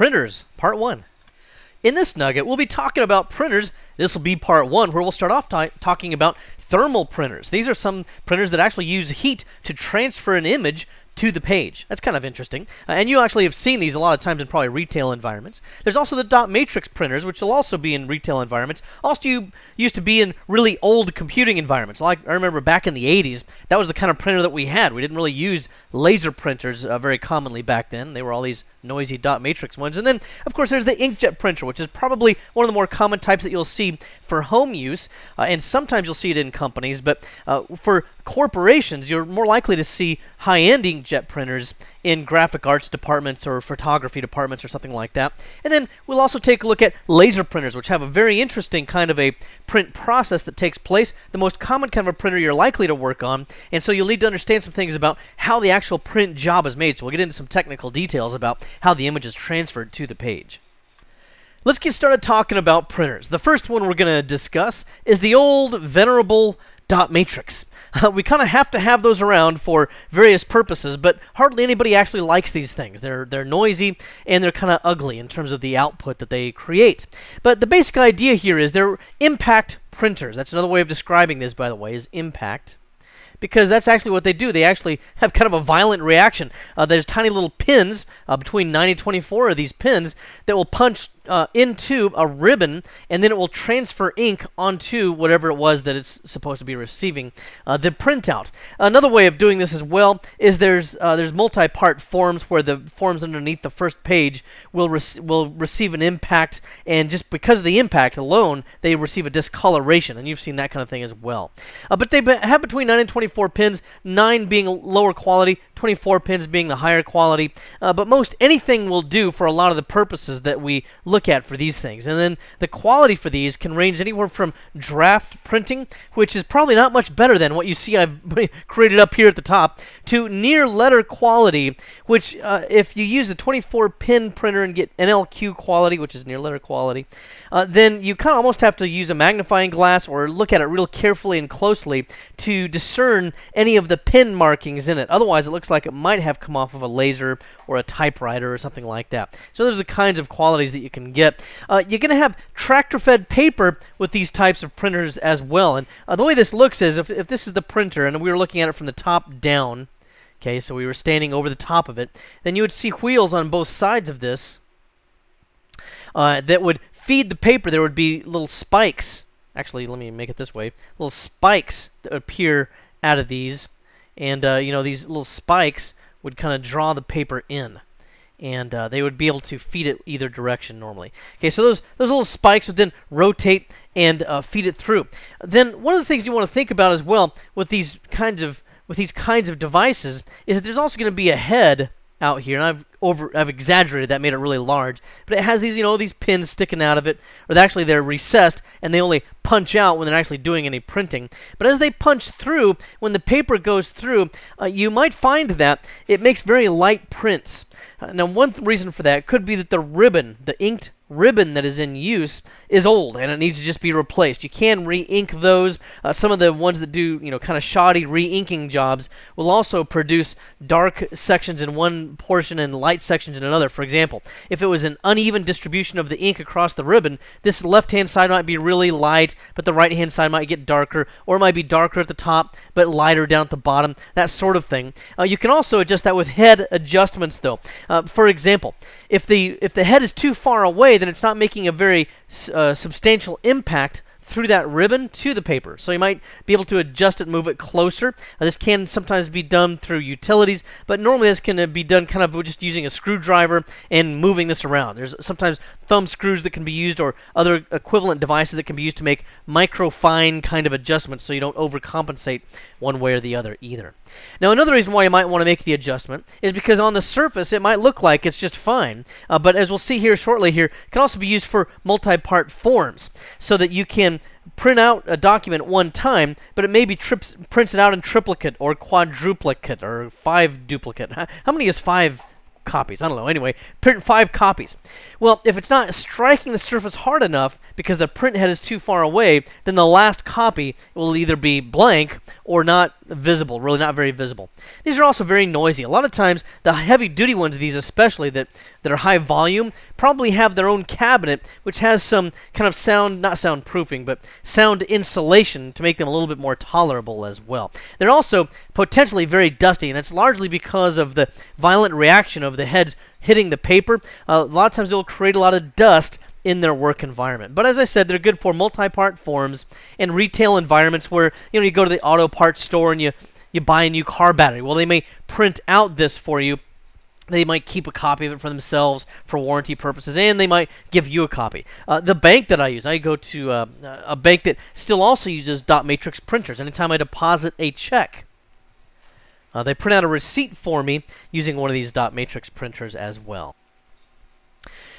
Printers, Part 1. In this nugget, we'll be talking about printers. This will be Part 1, where we'll start off talking about thermal printers. These are some printers that actually use heat to transfer an image to the page. That's kind of interesting. And you actually have seen these a lot of times in probably retail environments. There's also the dot matrix printers, which will also be in retail environments. Also used to be in really old computing environments. Like I remember back in the 80s, that was the kind of printer that we had. We didn't really use laser printers very commonly back then. They were all these noisy dot matrix ones. And then, of course, there's the inkjet printer, which is probably one of the more common types that you'll see for home use. And sometimes you'll see it in companies. But for corporations, you're more likely to see high-end inkjet printers in graphic arts departments or photography departments or something like that. And then we'll also take a look at laser printers, which have a very interesting kind of a print process that takes place, the most common kind of a printer you're likely to work on. And so you'll need to understand some things about how the actual print job is made. So we'll get into some technical details about how the image is transferred to the page. Let's get started talking about printers. The first one we're going to discuss is the old venerable dot matrix. We kind of have to have those around for various purposes, but hardly anybody actually likes these things. They're noisy and they're kind of ugly in terms of the output that they create. But the basic idea here is they're impact printers. That's another way of describing this, by the way, is impact. Because that's actually what they do. They actually have kind of a violent reaction. There's tiny little pins, between 9 and 24 of these pins, that will punch into a ribbon, and then it will transfer ink onto whatever it was that it's supposed to be receiving the printout. Another way of doing this as well is there's multi-part forms where the forms underneath the first page will receive an impact, and just because of the impact alone, they receive a discoloration, and you've seen that kind of thing as well. But they have between 9 and 24 pins, 9 being lower quality, 24 pins being the higher quality, but most anything will do for a lot of the purposes that we look at for these things. And then the quality for these can range anywhere from draft printing, which is probably not much better than what you see I've created up here at the top, to near letter quality, which if you use a 24 pin printer and get NLQ quality, which is near letter quality, then you kind of almost have to use a magnifying glass or look at it real carefully and closely to discern any of the pin markings in it. Otherwise, it looks like it might have come off of a laser or a typewriter or something like that. So those are the kinds of qualities that you can get. You're going to have tractor-fed paper with these types of printers as well. And the way this looks is, if this is the printer and we were looking at it from the top down, okay, so we were standing over the top of it, then you would see wheels on both sides of this that would feed the paper. There would be little spikes. Actually, let me make it this way. Little spikes that appear out of these. And, you know, these little spikes would kind of draw the paper in. And they would be able to feed it either direction normally. Okay, so those little spikes would then rotate and feed it through. Then one of the things you want to think about as well with these kinds of devices is that there's also going to be a head out here, and I've exaggerated that, made it really large, but it has these, you know, these pins sticking out of it, or actually they're recessed and they only punch out when they're actually doing any printing. But as they punch through, when the paper goes through, you might find that it makes very light prints. Now, one reason for that could be that the ribbon, the inked ribbon that is in use, is old and it needs to just be replaced. You can re-ink those. Some of the ones that do, you know, kind of shoddy re-inking jobs will also produce dark sections in one portion and light sections in another. For example, if it was an uneven distribution of the ink across the ribbon, this left-hand side might be really light, but the right-hand side might get darker, or it might be darker at the top, but lighter down at the bottom, that sort of thing. You can also adjust that with head adjustments, though. For example, if the head is too far away, then it's not making a very substantial impact through that ribbon to the paper. So you might be able to adjust it, move it closer. This can sometimes be done through utilities, but normally this can be done kind of just using a screwdriver and moving this around. There's sometimes thumb screws that can be used, or other equivalent devices that can be used to make micro-fine kind of adjustments so you don't overcompensate one way or the other either. Now, another reason why you might want to make the adjustment is because on the surface it might look like it's just fine, but as we'll see here shortly here, it can also be used for multi-part forms so that you can print out a document one time, but it maybe prints it out in triplicate or quadruplicate or 5 duplicate. How many is 5 copies. I don't know. Anyway, print 5 copies. Well, if it's not striking the surface hard enough because the print head is too far away, then the last copy will either be blank or not visible, really not very visible. These are also very noisy. A lot of times, the heavy-duty ones, these especially, that are high volume, probably have their own cabinet, which has some kind of sound, not soundproofing, but sound insulation to make them a little bit more tolerable as well. They're also potentially very dusty, and it's largely because of the violent reaction of the heads hitting the paper. A lot of times they'll create a lot of dust in their work environment. But as I said, they're good for multi-part forms and retail environments where, you know, you go to the auto parts store and you buy a new car battery. Well, they may print out this for you. They might keep a copy of it for themselves for warranty purposes, and they might give you a copy. The bank that I use, I go to a bank that still also uses dot matrix printers. Anytime I deposit a check, they print out a receipt for me using one of these dot matrix printers as well.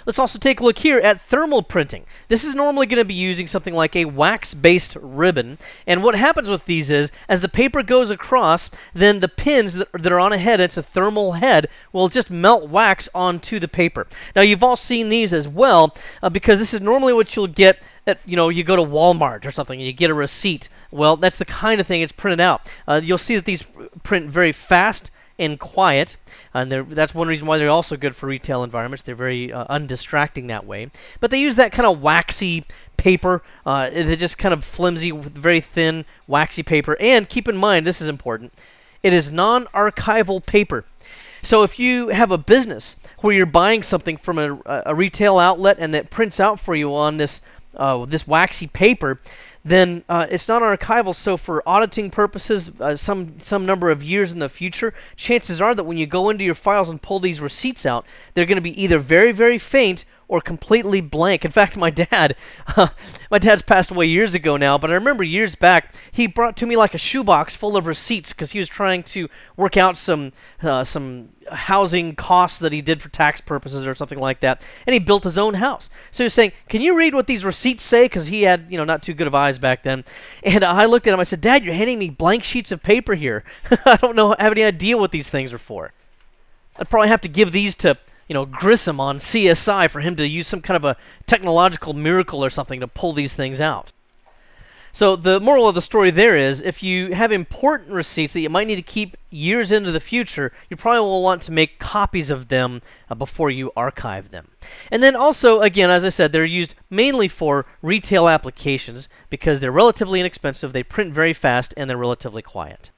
Let's also take a look here at thermal printing. This is normally going to be using something like a wax-based ribbon. And what happens with these is, as the paper goes across, then the pins that are on a head, it's a thermal head, will just melt wax onto the paper. Now, you've all seen these as well, because this is normally what you'll get at, you know, you go to Walmart or something and you get a receipt. Well, that's the kind of thing it's printed out. You'll see that these print very fast and quiet, and that's one reason why they're also good for retail environments. They're very undistracting that way. But they use that kind of waxy paper. They're just kind of flimsy, very thin, waxy paper. And keep in mind, this is important, it is non-archival paper. So if you have a business where you're buying something from a retail outlet and that prints out for you on this waxy paper, then it's not archival. So for auditing purposes, some number of years in the future, chances are that when you go into your files and pull these receipts out, they're going to be either very, very faint or completely blank. In fact, my dad's passed away years ago now, but I remember years back, he brought to me like a shoebox full of receipts because he was trying to work out some housing costs that he did for tax purposes or something like that, and he built his own house. So he was saying, can you read what these receipts say? Because he had, you know, not too good of eyes back then. And I looked at him, I said, Dad, you're handing me blank sheets of paper here. I don't have any idea what these things are for. I'd probably have to give these to, you know, Grissom on CSI for him to use some kind of a technological miracle or something to pull these things out. So the moral of the story there is, if you have important receipts that you might need to keep years into the future, you probably will want to make copies of them before you archive them. And then also, again, as I said, they're used mainly for retail applications because they're relatively inexpensive, they print very fast, and they're relatively quiet.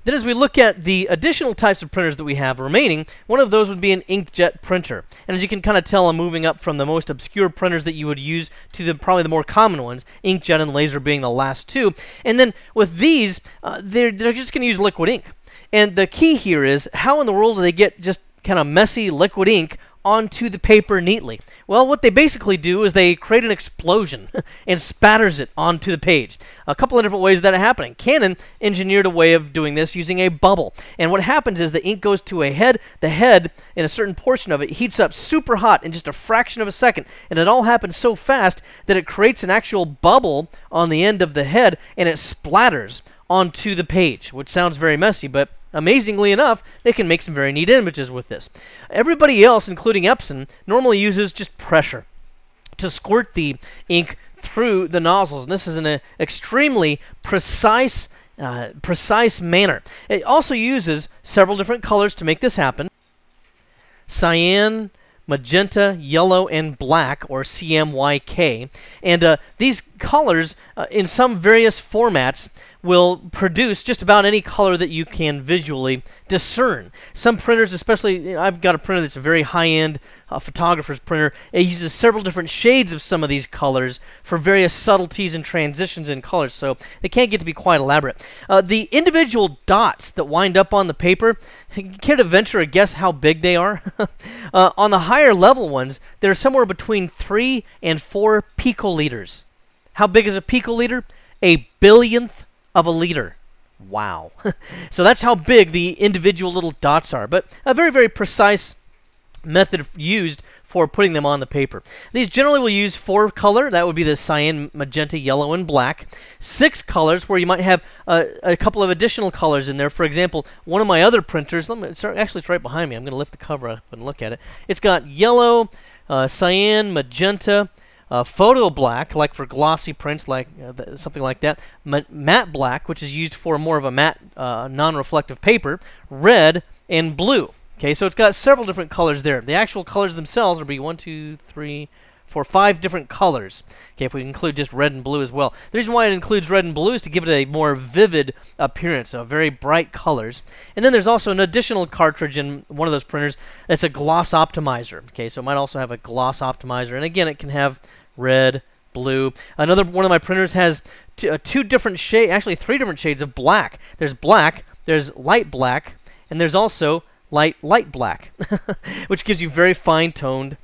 Then as we look at the additional types of printers that we have remaining, one of those would be an inkjet printer. And as you can kind of tell, I'm moving up from the most obscure printers that you would use to probably the more common ones, inkjet and laser being the last two. And then with these, they're just going to use liquid ink. And the key here is, how in the world do they get just kind of messy liquid ink onto the paper neatly? Well, what they basically do is they create an explosion and spatters it onto the page. A couple of different ways that are happening. Canon engineered a way of doing this using a bubble. And what happens is the ink goes to a head. The head, in a certain portion of it, heats up super hot in just a fraction of a second. And it all happens so fast that it creates an actual bubble on the end of the head, and it splatters onto the page, which sounds very messy, but amazingly enough, they can make some very neat images with this. Everybody else, including Epson, normally uses just pressure to squirt the ink through the nozzles, and this is an extremely precise manner. It also uses several different colors to make this happen: cyan, magenta, yellow, and black, or CMYK. And these colors, in some various formats, will produce just about any color that you can visually discern. Some printers, especially, I've got a printer that's a very high-end photographer's printer. It uses several different shades of some of these colors for various subtleties and transitions in colors, so they can't get to be quite elaborate. The individual dots that wind up on the paper, care to venture a guess how big they are? On the higher level ones, they're somewhere between 3 and 4 picoliters. How big is a picoliter? A billionth of a liter. Wow. So that's how big the individual little dots are. But a very, very precise method used for putting them on the paper. These generally will use 4 color. That would be the cyan, magenta, yellow, and black. 6 colors, where you might have a couple of additional colors in there. For example, one of my other printers, actually it's right behind me. I'm going to lift the cover up and look at it. It's got yellow, cyan, magenta, photo black, like for glossy prints, like something like that. Matte black, which is used for more of a matte, non-reflective paper. Red, and blue. Okay, so it's got several different colors there. The actual colors themselves will be 1, 2, 3, 4, 5 different colors. Okay, if we include just red and blue as well. The reason why it includes red and blue is to give it a more vivid appearance, so very bright colors. And then there's also an additional cartridge in one of those printers that's a gloss optimizer. Okay, so it might also have a gloss optimizer, and again, it can have red, blue. Another one of my printers has 2 different shades, actually 3 different shades of black. There's black, there's light black, and there's also light black, which gives you very fine-toned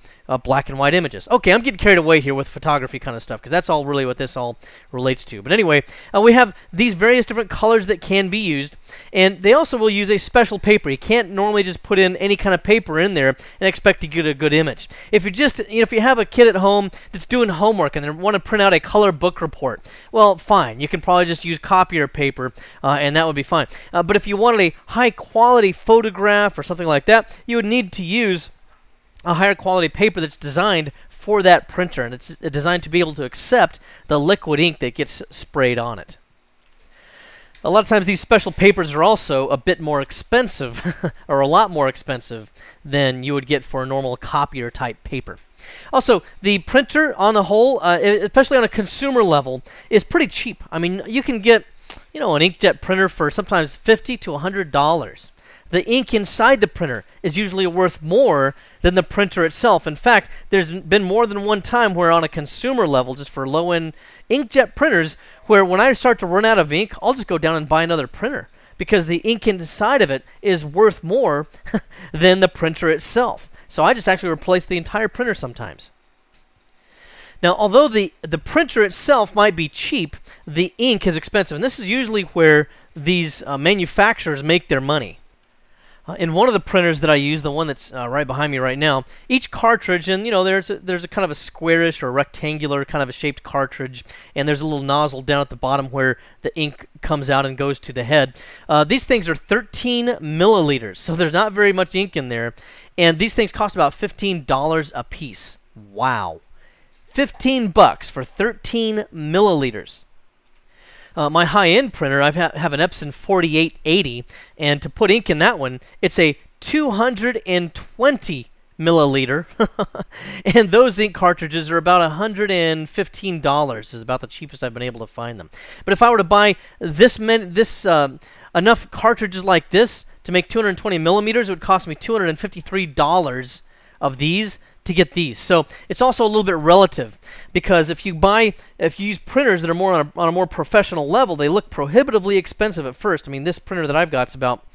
black and white images. Okay, I'm getting carried away here with photography kind of stuff, because that's all really what this all relates to. But anyway, we have these various different colors that can be used, and they also will use a special paper. You can't normally just put in any kind of paper in there and expect to get a good image. If you just, if you have a kid at home that's doing homework and they want to print out a color book report, well, fine. You can probably just use copier paper, and that would be fine. But if you wanted a high-quality photograph or something like that, you would need to use a higher quality paper that's designed for that printer, and it's designed to be able to accept the liquid ink that gets sprayed on it. A lot of times these special papers are also a bit more expensive, or a lot more expensive than you would get for a normal copier type paper. Also, the printer on the whole, especially on a consumer level, is pretty cheap. I mean, you can get, an inkjet printer for sometimes $50 to $100. The ink inside the printer is usually worth more than the printer itself. In fact, there's been more than one time where on a consumer level, just for low-end inkjet printers, where when I start to run out of ink, I'll just go down and buy another printer, because the ink inside of it is worth more than the printer itself. So I just actually replace the entire printer sometimes. Now, although the printer itself might be cheap, the ink is expensive. And this is usually where these manufacturers make their money. In one of the printers that I use, the one that's right behind me right now, each cartridge, and there's a kind of a squarish or rectangular kind of a shaped cartridge, and there's a little nozzle down at the bottom where the ink comes out and goes to the head. These things are 13 milliliters, so there's not very much ink in there, and these things cost about $15 a piece. Wow. $15 for 13 milliliters. My high-end printer, I have an Epson 4880, and to put ink in that one, it's a 220 milliliter, and those ink cartridges are about $115. Is about the cheapest I've been able to find them. But if I were to buy enough cartridges like this to make 220 millimeters, it would cost me $253 of these to get these. So it's also a little bit relative, because if you use printers that are more on a more professional level, they look prohibitively expensive at first. I mean, this printer that I've got is about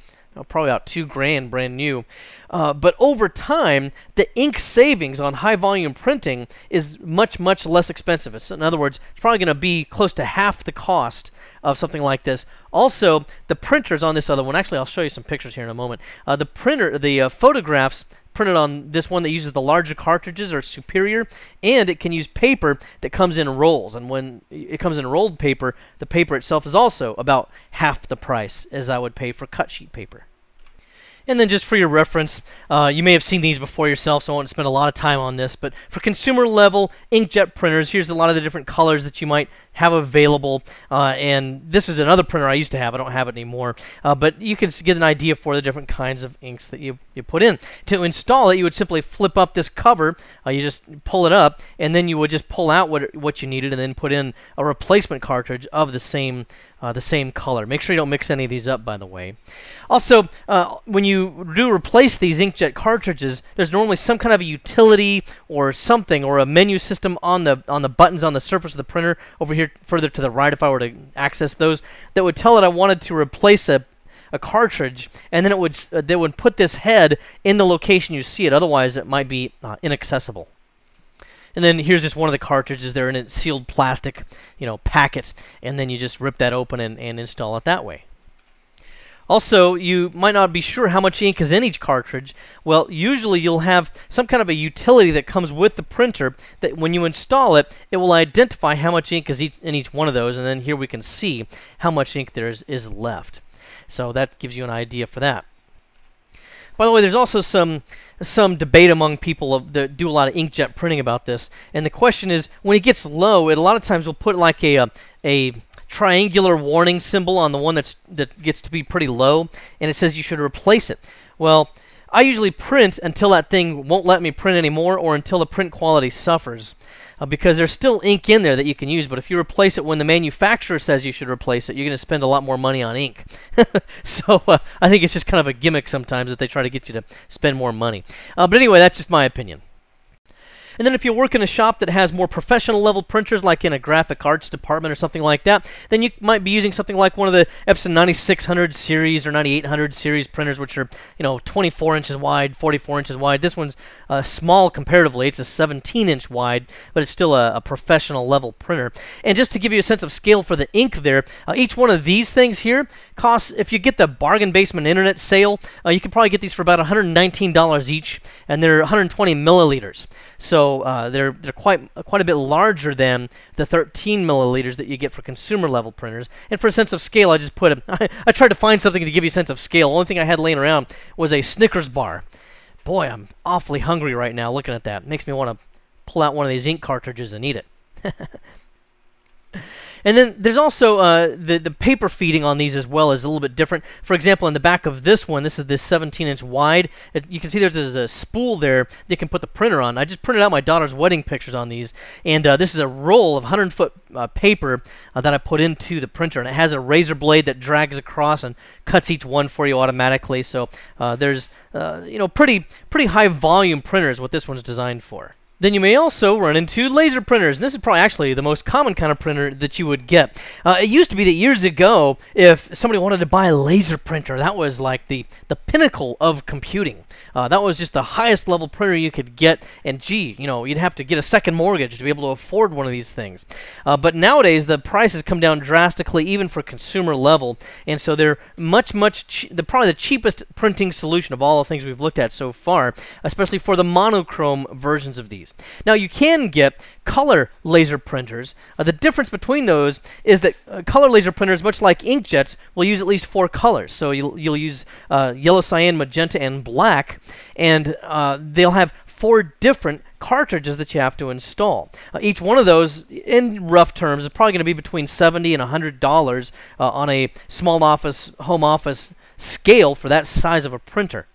probably about $2,000 brand new. But over time, the ink savings on high volume printing is much less expensive. In other words, it's probably going to be close to half the cost of something like this. Also, the printers on this other one, actually I'll show you some pictures here in a moment. The photographs printed on this one that uses the larger cartridges are superior, and it can use paper that comes in rolls. And when it comes in rolled paper, the paper itself is also about half the price as I would pay for cut sheet paper. And then just for your reference, you may have seen these before yourself, so I won't spend a lot of time on this, but for consumer level inkjet printers, here's a lot of the different colors that you might have available, and this is another printer I used to have. I don't have it anymore, but you can get an idea for the different kinds of inks that you put in. To install it, you would simply flip up this cover, you just pull it up, and then you would just pull out what you needed and then put in a replacement cartridge of the same color. Make sure you don't mix any of these up, by the way. Also, when you do replace these inkjet cartridges, there's normally some kind of a utility or something, or a menu system on the buttons on the surface of the printer over here further to the right, if I were to access those, that would tell it I wanted to replace a cartridge, and then they would put this head in the location you see it. Otherwise, it might be inaccessible. And then here's just one of the cartridges. They're in a sealed plastic, packet, and then you just rip that open and install it that way. Also, you might not be sure how much ink is in each cartridge. Well, usually you'll have some kind of a utility that comes with the printer that when you install it, it will identify how much ink is in each one of those, and then here we can see how much ink there is left. So that gives you an idea for that. By the way, there's also some debate among people that do a lot of inkjet printing about this, and the question is, when it gets low, it a lot of times will put like a triangular warning symbol on the one that gets to be pretty low, and it says you should replace it. Well, I usually print until that thing won't let me print anymore, or until the print quality suffers, because there's still ink in there that you can use. But if you replace it when the manufacturer says you should replace it, you're going to spend a lot more money on ink. So I think it's just kind of a gimmick sometimes that they try to get you to spend more money. But anyway, that's just my opinion. And then if you work in a shop that has more professional level printers, like in a graphic arts department or something like that, then you might be using something like one of the Epson 9600 series or 9800 series printers, which are 24 inches wide, 44 inches wide. This one's small comparatively. It's a 17-inch wide, but it's still a professional level printer. And just to give you a sense of scale for the ink there, each one of these things here costs, if you get the bargain basement internet sale, you can probably get these for about $119 each, and they're 120 milliliters. So they're quite a bit larger than the 13 milliliters that you get for consumer level printers. And for a sense of scale, I just put I tried to find something to give you a sense of scale. The only thing I had laying around was a Snickers bar. Boy, I'm awfully hungry right now looking at that. It makes me want to pull out one of these ink cartridges and eat it. And then there's also the paper feeding on these as well is a little bit different. For example, in the back of this one, this is this 17-inch wide. You can see there's a spool there that you can put the printer on. I just printed out my daughter's wedding pictures on these, and this is a roll of 100-foot paper that I put into the printer, and it has a razor blade that drags across and cuts each one for you automatically. So there's pretty high volume printers what this one's designed for. Then you may also run into laser printers, and this is probably actually the most common kind of printer that you would get. It used to be that years ago, if somebody wanted to buy a laser printer, that was like the pinnacle of computing. That was just the highest level printer you could get, and gee, you'd have to get a second mortgage to be able to afford one of these things. But nowadays, the prices come down drastically, even for consumer level, and so they're they're probably the cheapest printing solution of all the things we've looked at so far, especially for the monochrome versions of these. Now, you can get color laser printers. The difference between those is that color laser printers, much like inkjets, will use at least 4 colors. So you'll use yellow, cyan, magenta, and black, and they'll have 4 different cartridges that you have to install. Each one of those, in rough terms, is probably going to be between $70 and $100 on a small office, home office scale for that size of a printer.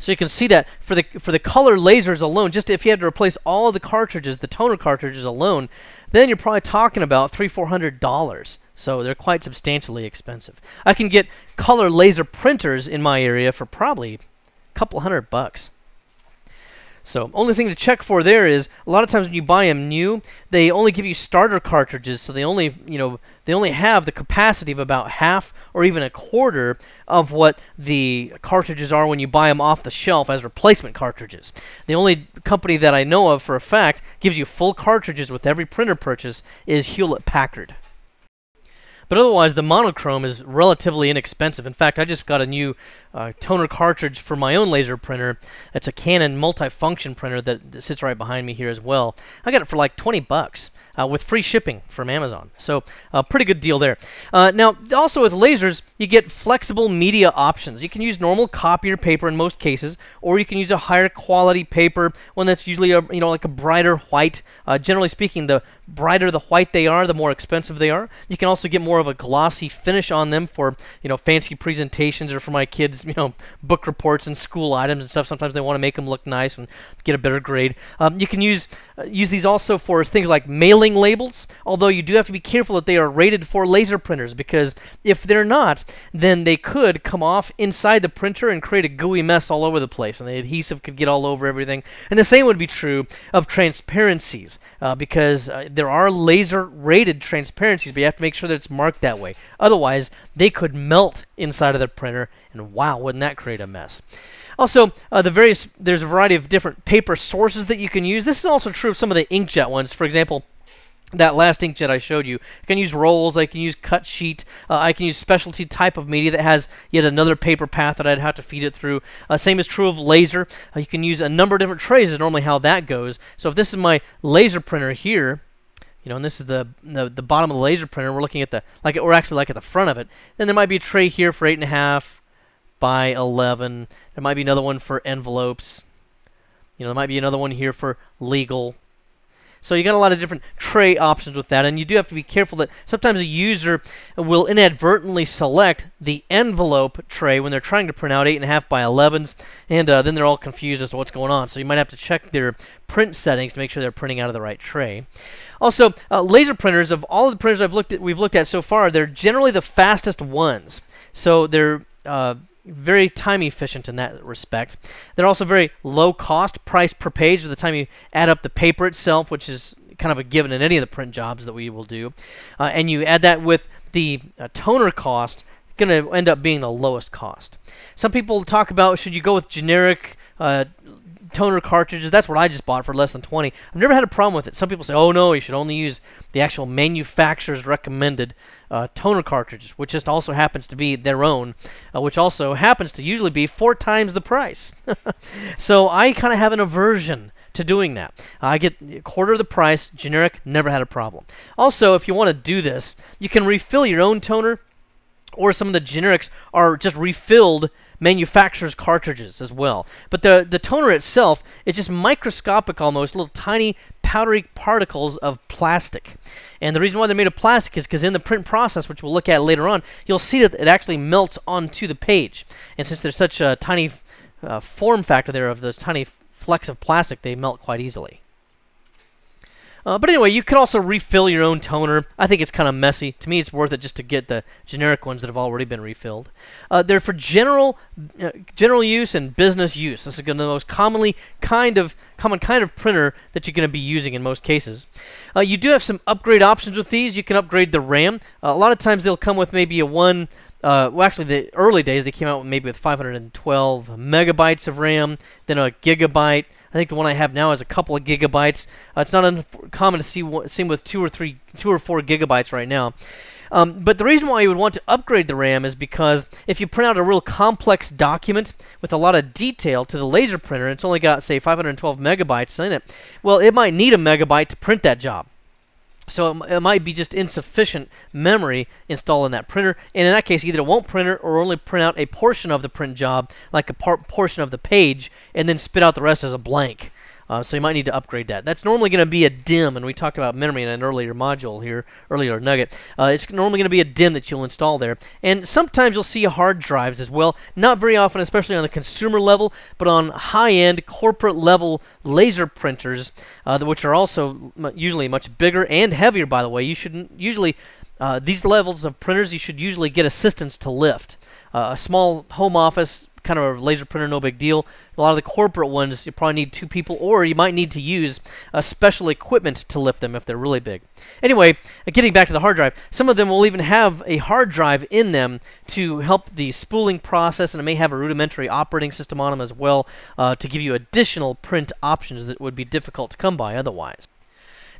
So you can see that for the color lasers alone, just if you had to replace all the cartridges, the toner cartridges alone, then you're probably talking about $300–400. So they're quite substantially expensive. I can get color laser printers in my area for probably a couple $100. So only thing to check for there is a lot of times when you buy them new, they only give you starter cartridges, so they only have the capacity of about half or even a quarter of what the cartridges are when you buy them off the shelf as replacement cartridges. The only company that I know of for a fact gives you full cartridges with every printer purchase is Hewlett-Packard. But otherwise, the monochrome is relatively inexpensive. In fact, I just got a new toner cartridge for my own laser printer. It's a Canon multifunction printer that sits right behind me here as well. I got it for like $20 with free shipping from Amazon. So a pretty good deal there. Now, also with lasers, you get flexible media options. You can use normal copier paper in most cases, or you can use a higher quality paper, one that's usually like a brighter white. Generally speaking, the brighter the white they are, the more expensive they are. You can also get more of a glossy finish on them for fancy presentations, or for my kids, book reports and school items and stuff. Sometimes they want to make them look nice and get a better grade. You can use these also for things like mailing labels, although you do have to be careful that they are rated for laser printers, because if they're not, then they could come off inside the printer and create a gooey mess all over the place, and the adhesive could get all over everything. And the same would be true of transparencies, because there are laser rated transparencies, but you have to make sure that it's marked that way. Otherwise, they could melt inside of the printer, and wow, wouldn't that create a mess. Also, there's a variety of different paper sources that you can use. This is also true of some of the inkjet ones. For example, that last inkjet I showed you. I can use rolls, I can use cut sheet, I can use specialty type of media that has yet another paper path that I'd have to feed it through. Same is true of laser. You can use a number of different trays is normally how that goes. So if this is my laser printer here, you know, and this is the bottom of the laser printer, we're looking at the, or actually like at the front of it, then there might be a tray here for 8.5 by 11. There might be another one for envelopes. You know, there might be another one here for legal. So you got a lot of different tray options with that, and you do have to be careful that sometimes a user will inadvertently select the envelope tray when they're trying to print out 8.5 by 11s, and then they're all confused as to what's going on. So you might have to check their print settings to make sure they're printing out of the right tray. Also, laser printers, of all the printers we've looked at so far, they're generally the fastest ones. So they're very time efficient in that respect. They're also very low cost, price per page by the time you add up the paper itself, which is kind of a given in any of the print jobs that we will do. And you add that with the toner cost, going to end up being the lowest cost. Some people talk about, should you go with generic toner cartridges? That's what I just bought for less than 20. I've never had a problem with it. Some people say, oh no, you should only use the actual manufacturer's recommended toner cartridges, which just also happens to be their own, which also happens to usually be 4 times the price. So I kind of have an aversion to doing that. I get a quarter of the price, generic, never had a problem. Also, if you want to do this, you can refill your own toner, or some of the generics are just refilled manufacturer's cartridges as well. But the toner itself is just microscopic almost, little tiny powdery particles of plastic. And the reason why they're made of plastic is because in the print process, which we'll look at later on, you'll see that it actually melts onto the page. And since there's such a tiny form factor there of those tiny flecks of plastic, they melt quite easily. But anyway, you could also refill your own toner. I think it's kind of messy. To me, it's worth it just to get the generic ones that have already been refilled. They're for general use and business use. This is the most common kind of printer that you're going to be using in most cases. You do have some upgrade options with these. You can upgrade the RAM. A lot of times they'll come with maybe a well, actually, the early days they came out maybe with 512 megabytes of RAM, then a gigabyte. I think the one I have now is a couple of gigabytes. It's not uncommon to see with 2 or 4 gigabytes right now. But the reason why you would want to upgrade the RAM is because if you print out a real complex document with a lot of detail to the laser printer, and it's only got, say, 512 megabytes in it, well, it might need a megabyte to print that job. So it might be just insufficient memory installed in that printer, and in that case, either it won't print it or only print out a portion of the print job, like a portion of the page, and then spit out the rest as a blank. So you might need to upgrade that. That's normally going to be a DIMM, and we talked about memory in an earlier module here, earlier nugget. It's normally going to be a DIMM that you'll install there. And sometimes you'll see hard drives as well. Not very often, especially on the consumer level, but on high-end corporate level laser printers, which are also usually much bigger and heavier, by the way. You should usually, these levels of printers, you should usually get assistance to lift. A small home office kind of a laser printer, no big deal. A lot of the corporate ones, you probably need 2 people, or you might need to use special equipment to lift them if they're really big. Anyway, getting back to the hard drive, some of them will even have a hard drive in them to help the spooling process, and it may have a rudimentary operating system on them as well to give you additional print options that would be difficult to come by otherwise.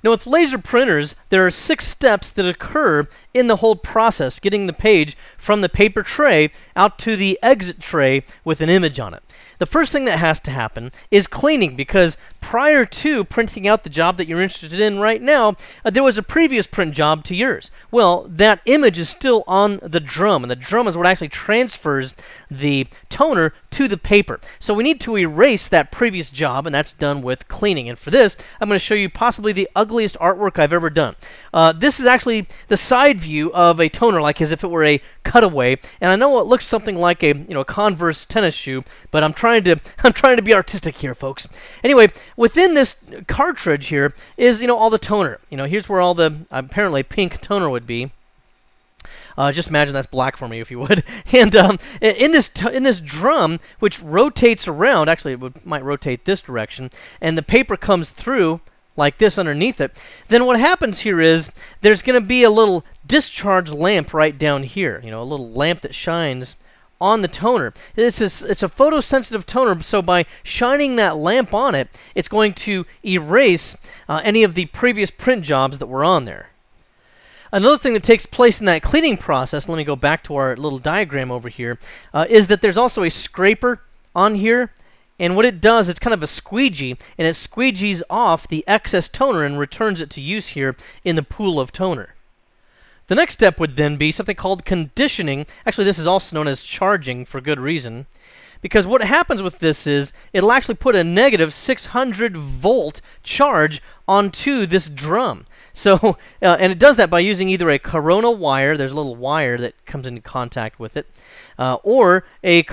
Now, with laser printers, there are 6 steps that occur in the whole process, getting the page from the paper tray out to the exit tray with an image on it. The first thing that has to happen is cleaning, because prior to printing out the job that you're interested in right now, there was a previous print job to yours. Well, that image is still on the drum, and the drum is what actually transfers the toner to the paper. So we need to erase that previous job, and that's done with cleaning. And for this, I'm going to show you possibly the ugliest artwork I've ever done. This is actually the side view of a toner, like as if it were a cutaway. And I know it looks something like a Converse tennis shoe, but I'm trying to be artistic here, folks. Anyway, within this cartridge here is all the toner. Here's where all the apparently pink toner would be. Just imagine that's black for me, if you would. And in this drum, which rotates around, actually it might rotate this direction, and the paper comes through like this underneath it, then what happens here is there's going to be a little discharge lamp right down here. A little lamp that shines on the toner. It's a photosensitive toner, so by shining that lamp on it, it's going to erase any of the previous print jobs that were on there. Another thing that takes place in that cleaning process, let me go back to our little diagram over here, is that there's also a scraper on here. And what it does, it's kind of a squeegee, and it squeegees off the excess toner and returns it to use here in the pool of toner. The next step would then be something called conditioning. Actually, this is also known as charging for good reason. Because what happens with this is it'll actually put a negative 600 volt charge onto this drum. So, and it does that by using either a corona wire, there's a little wire that comes into contact with it, or a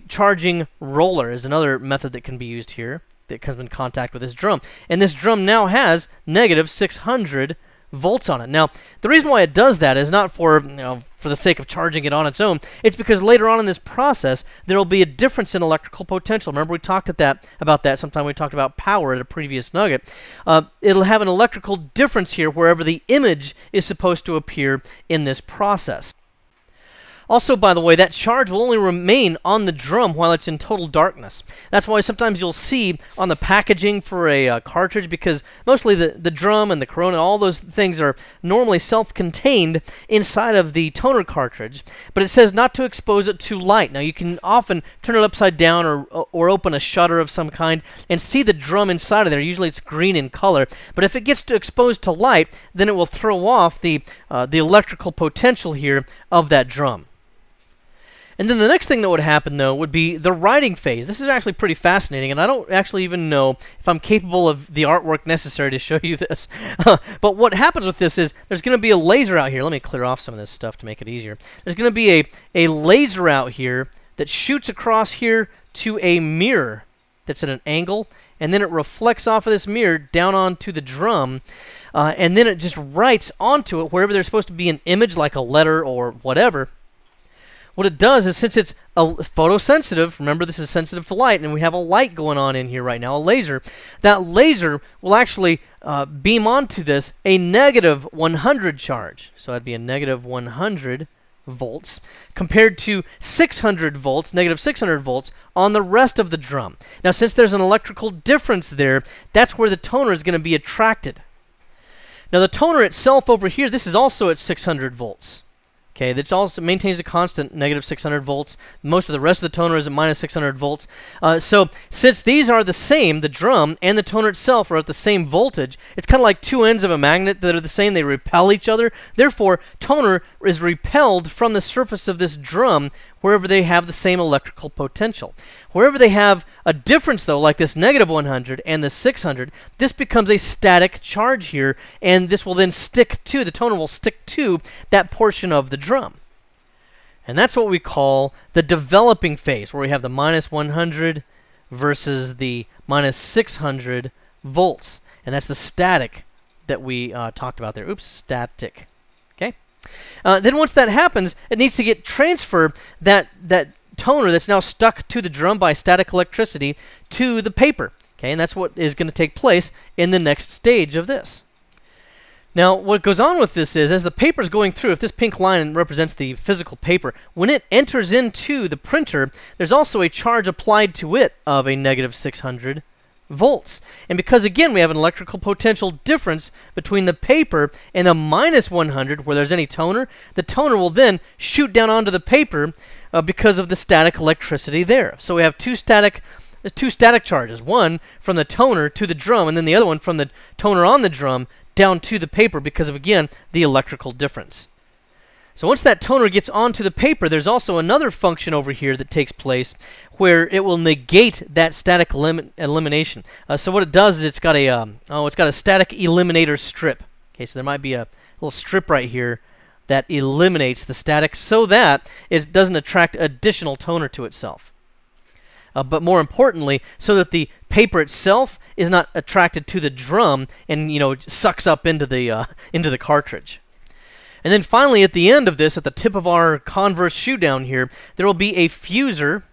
charging roller is another method that can be used here that comes in contact with this drum. And this drum now has negative 600 volts on it. Now, the reason why it does that is not for the sake of charging it on its own. It's because later on in this process, there will be a difference in electrical potential. Remember, we talked about that sometime. We talked about power at a previous nugget. It'll have an electrical difference here wherever the image is supposed to appear in this process. Also, by the way, that charge will only remain on the drum while it's in total darkness. That's why sometimes you'll see on the packaging for a cartridge, because mostly the drum and the corona, all those things are normally self-contained inside of the toner cartridge, but it says not to expose it to light. Now, you can often turn it upside down or open a shutter of some kind and see the drum inside of there. Usually it's green in color, but if it gets exposed to light, then it will throw off the electrical potential here of that drum. And then the next thing that would happen, though, would be the writing phase. This is actually pretty fascinating, and I don't actually even know if I'm capable of the artwork necessary to show you this. But what happens with this is there's going to be a laser out here. Let me clear off some of this stuff to make it easier. There's going to be a laser out here that shoots across here to a mirror that's at an angle, and then it reflects off of this mirror down onto the drum, and then it just writes onto it wherever there's supposed to be an image, like a letter or whatever. What it does is, since it's photosensitive, remember this is sensitive to light, and we have a light going on in here right now, a laser, that laser will actually beam onto this a negative 100 charge. So that'd be a negative 100 volts compared to 600 volts, negative 600 volts on the rest of the drum. Now, since there's an electrical difference there, that's where the toner is going to be attracted. Now, the toner itself over here, this is also at 600 volts. Okay, that also maintains a constant negative 600 volts. Most of the rest of the toner is at minus 600 volts. So since these are the same, the drum and the toner itself are at the same voltage, it's kind of like two ends of a magnet that are the same. They repel each other. Therefore, toner is repelled from the surface of this drum wherever they have the same electrical potential. Wherever they have a difference, though, like this negative 100 and the 600, this becomes a static charge here, and this will then stick to, the toner will stick to that portion of the drum. And that's what we call the developing phase, where we have the minus 100 versus the minus 600 volts. And that's the static that we talked about there. Oops, static. Okay? Then once that happens, it needs to get transferred, that toner that's now stuck to the drum by static electricity, to the paper. Okay, and that's what is going to take place in the next stage of this. Now, what goes on with this is, as the paper is going through, if this pink line represents the physical paper, when it enters into the printer, there's also a charge applied to it of a negative 600 volts. And because, again, we have an electrical potential difference between the paper and the minus 100, where there's any toner, the toner will then shoot down onto the paper because of the static electricity there. So we have two static charges, one from the toner to the drum, and then the other one from the toner on the drum down to the paper because of, again, the electrical difference. So once that toner gets onto the paper, there's also another function over here that takes place where it will negate that static elimination. So what it does is it's got a static eliminator strip. Okay, so there might be a little strip right here that eliminates the static so that it doesn't attract additional toner to itself. But more importantly, so that the paper itself is not attracted to the drum and, sucks up into the cartridge. And then finally, at the end of this, at the tip of our converse shoe down here, there will be a fuser,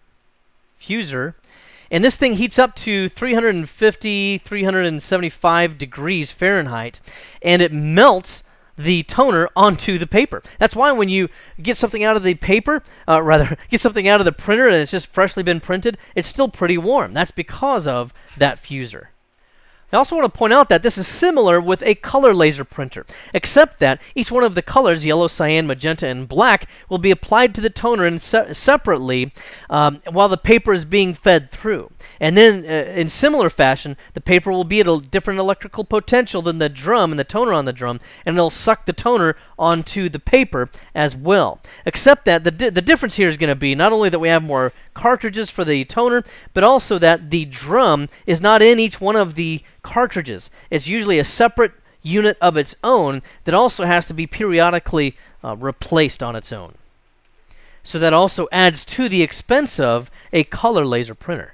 and this thing heats up to 350, 375 degrees Fahrenheit, and it melts the toner onto the paper. That's why when you get something out of the paper, get something out of the printer and it's just freshly been printed, it's still pretty warm. That's because of that fuser. I also want to point out that this is similar with a color laser printer, except that each one of the colors, yellow, cyan, magenta, and black, will be applied to the toner separately while the paper is being fed through. And then, in similar fashion, the paper will be at a different electrical potential than the drum and the toner on the drum, and it'll suck the toner onto the paper as well. Except that the difference here is going to be not only that we have more cartridges for the toner, but also that the drum is not in each one of the cartridges. It's usually a separate unit of its own that also has to be periodically replaced on its own. So that also adds to the expense of a color laser printer.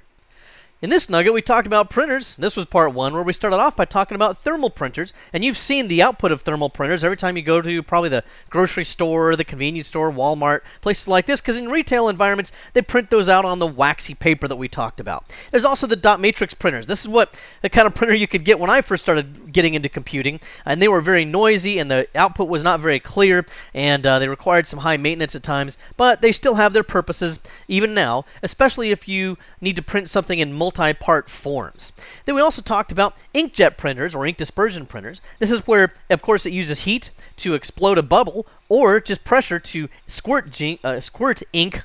In this nugget, we talked about printers. This was part one, where we started off by talking about thermal printers. And you've seen the output of thermal printers every time you go to probably the grocery store, the convenience store, Walmart, places like this, because in retail environments, they print those out on the waxy paper that we talked about. There's also the dot matrix printers. This is what the kind of printer you could get when I first started getting into computing. And they were very noisy, and the output was not very clear, and they required some high maintenance at times. But they still have their purposes even now, especially if you need to print something in multi-part forms. Then we also talked about inkjet printers or ink dispersion printers. This is where, of course, it uses heat to explode a bubble or just pressure to squirt ink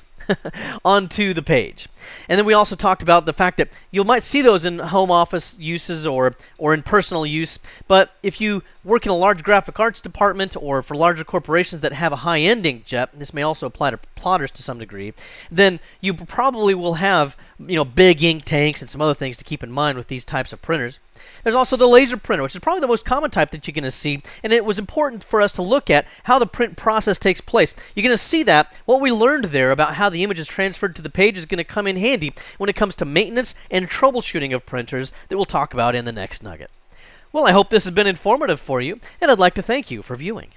onto the page. And then we also talked about the fact that you might see those in home office uses or in personal use, but if you work in a large graphic arts department or for larger corporations that have a high-end inkjet, this may also apply to plotters to some degree, then you probably will have, big ink tanks and some other things to keep in mind with these types of printers. There's also the laser printer, which is probably the most common type that you're going to see, and it was important for us to look at how the print process takes place. You're going to see that what we learned there about how the image is transferred to the page is going to come in handy when it comes to maintenance and troubleshooting of printers that we'll talk about in the next nugget. Well, I hope this has been informative for you, and I'd like to thank you for viewing.